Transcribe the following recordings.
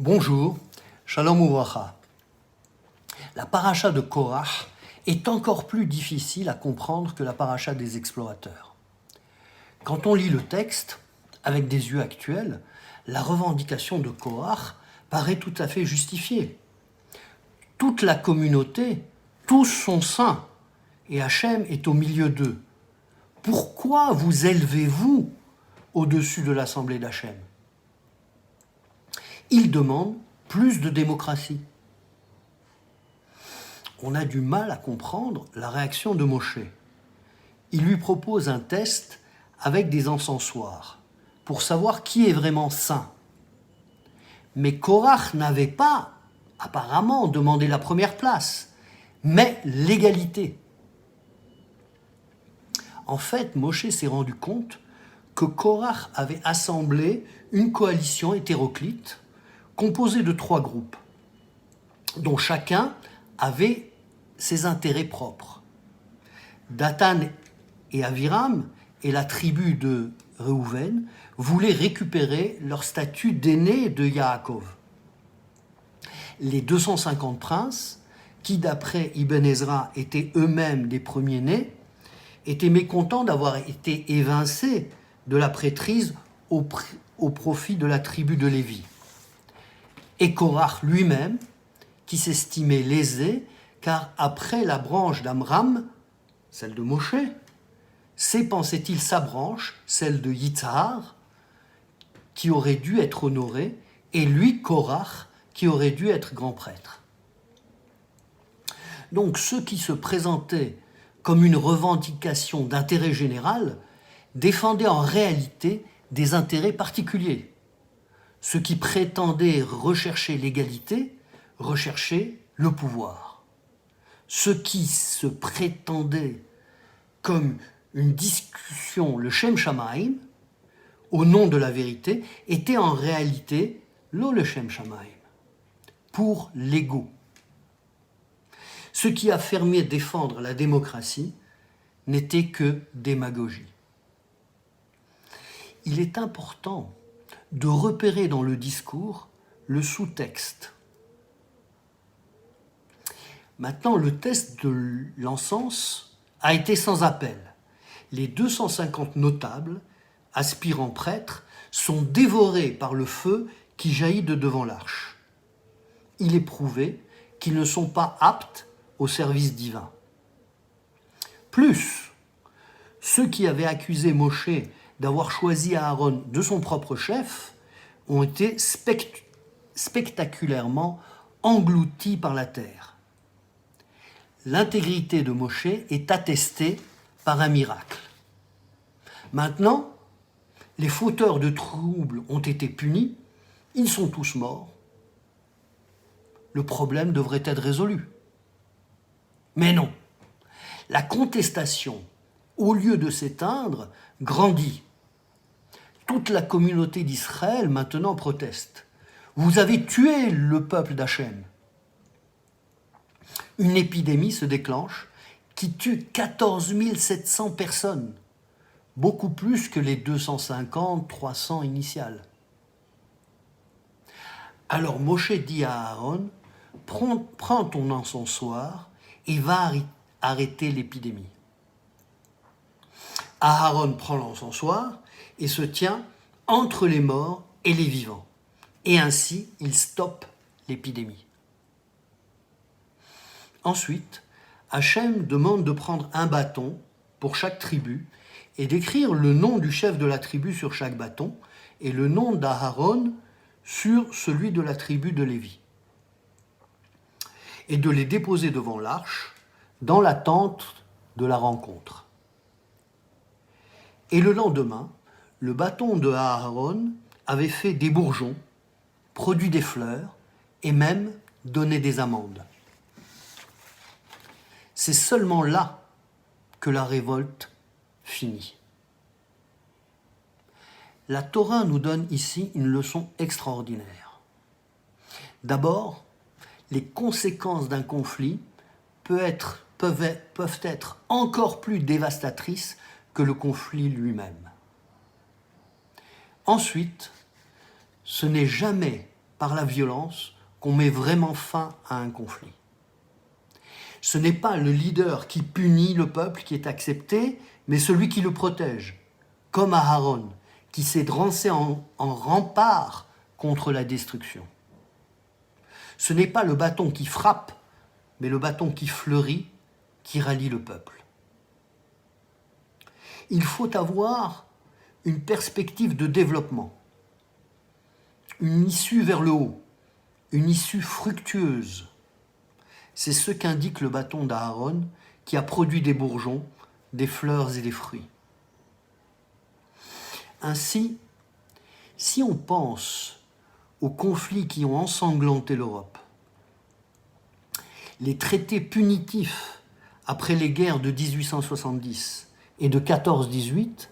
Bonjour, Shalom Uvracha. La paracha de Korach est encore plus difficile à comprendre que la paracha des explorateurs. Quand on lit le texte, avec des yeux actuels, la revendication de Korach paraît tout à fait justifiée. Toute la communauté, tous sont saints, et Hachem est au milieu d'eux. Pourquoi vous élevez-vous au-dessus de l'assemblée d'Hachem ? Il demande plus de démocratie. On a du mal à comprendre la réaction de Moshe. Il lui propose un test avec des encensoirs pour savoir qui est vraiment saint. Mais Korach n'avait pas, apparemment, demandé la première place, mais l'égalité. En fait, Moshe s'est rendu compte que Korach avait assemblé une coalition hétéroclite composée de 3 groupes, dont chacun avait ses intérêts propres. Dathan et Aviram et la tribu de Réhouven voulaient récupérer leur statut d'aîné de Yaakov. Les 250 princes, qui d'après Ibn Ezra étaient eux-mêmes des premiers-nés, étaient mécontents d'avoir été évincés de la prêtrise au profit de la tribu de Lévi. Et Korach lui-même, qui s'estimait lésé, car après la branche d'Amram, celle de Moshe, c'est, pensait-il, sa branche, celle de Yitzhar, qui aurait dû être honorée, et lui, Korach, qui aurait dû être grand prêtre. Donc ceux qui se présentaient comme une revendication d'intérêt général défendaient en réalité des intérêts particuliers. Ceux qui prétendaient rechercher l'égalité recherchaient le pouvoir. Ceux qui se prétendaient comme une discussion, le Shem Shamaim, au nom de la vérité, étaient en réalité le Shem Shamaim, pour l'ego. Ceux qui affirmaient défendre la démocratie n'étaient que démagogie. Il est important de repérer dans le discours le sous-texte. Maintenant, le test de l'encens a été sans appel. Les 250 notables, aspirants prêtres, sont dévorés par le feu qui jaillit de devant l'arche. Il est prouvé qu'ils ne sont pas aptes au service divin. Plus, ceux qui avaient accusé Moshe d'avoir choisi Aaron de son propre chef ont été spectaculairement engloutis par la terre. L'intégrité de Moshe est attestée par un miracle. Maintenant, les fauteurs de troubles ont été punis, ils sont tous morts. Le problème devrait être résolu. Mais non, la contestation, au lieu de s'éteindre, grandit. Toute la communauté d'Israël maintenant proteste. Vous avez tué le peuple d'Hachem. Une épidémie se déclenche qui tue 14 700 personnes, beaucoup plus que les 250, 300 initiales. Alors Moshe dit à Aaron, prends ton encensoir et va arrêter l'épidémie. Aaron prend l'encensoir et se tient entre les morts et les vivants. Et ainsi, il stoppe l'épidémie. Ensuite, Hachem demande de prendre un bâton pour chaque tribu et d'écrire le nom du chef de la tribu sur chaque bâton et le nom d'Aaron sur celui de la tribu de Lévi. Et de les déposer devant l'arche dans la tente de la rencontre. Et le lendemain, le bâton de Aaron avait fait des bourgeons, produit des fleurs et même donné des amandes. C'est seulement là que la révolte finit. La Torah nous donne ici une leçon extraordinaire. D'abord, les conséquences d'un conflit peuvent être encore plus dévastatrices que le conflit lui-même. Ensuite, ce n'est jamais par la violence qu'on met vraiment fin à un conflit. Ce n'est pas le leader qui punit le peuple qui est accepté, mais celui qui le protège, comme Aharon, qui s'est dressé en rempart contre la destruction. Ce n'est pas le bâton qui frappe, mais le bâton qui fleurit, qui rallie le peuple. Il faut avoir une perspective de développement, une issue vers le haut, une issue fructueuse. C'est ce qu'indique le bâton d'Aaron qui a produit des bourgeons, des fleurs et des fruits. Ainsi, si on pense aux conflits qui ont ensanglanté l'Europe, les traités punitifs après les guerres de 1870 et de 14-18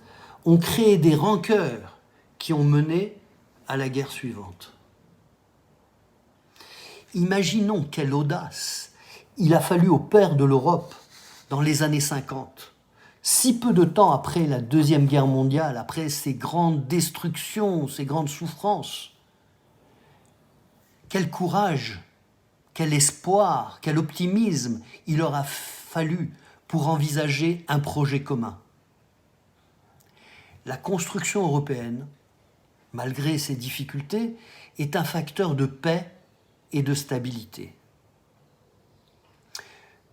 ont créé des rancœurs qui ont mené à la guerre suivante. Imaginons quelle audace il a fallu aux pères de l'Europe dans les années 50, si peu de temps après la Deuxième Guerre mondiale, après ces grandes destructions, ces grandes souffrances. Quel courage, quel espoir, quel optimisme il leur a fallu pour envisager un projet commun. La construction européenne, malgré ses difficultés, est un facteur de paix et de stabilité.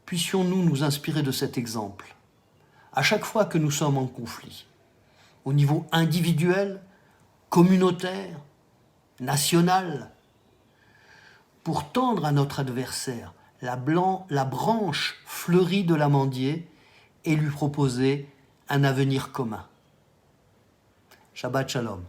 Puissions-nous nous inspirer de cet exemple, à chaque fois que nous sommes en conflit, au niveau individuel, communautaire, national, pour tendre à notre adversaire la branche fleurie de l'amandier et lui proposer un avenir commun. Shabbat Shalom.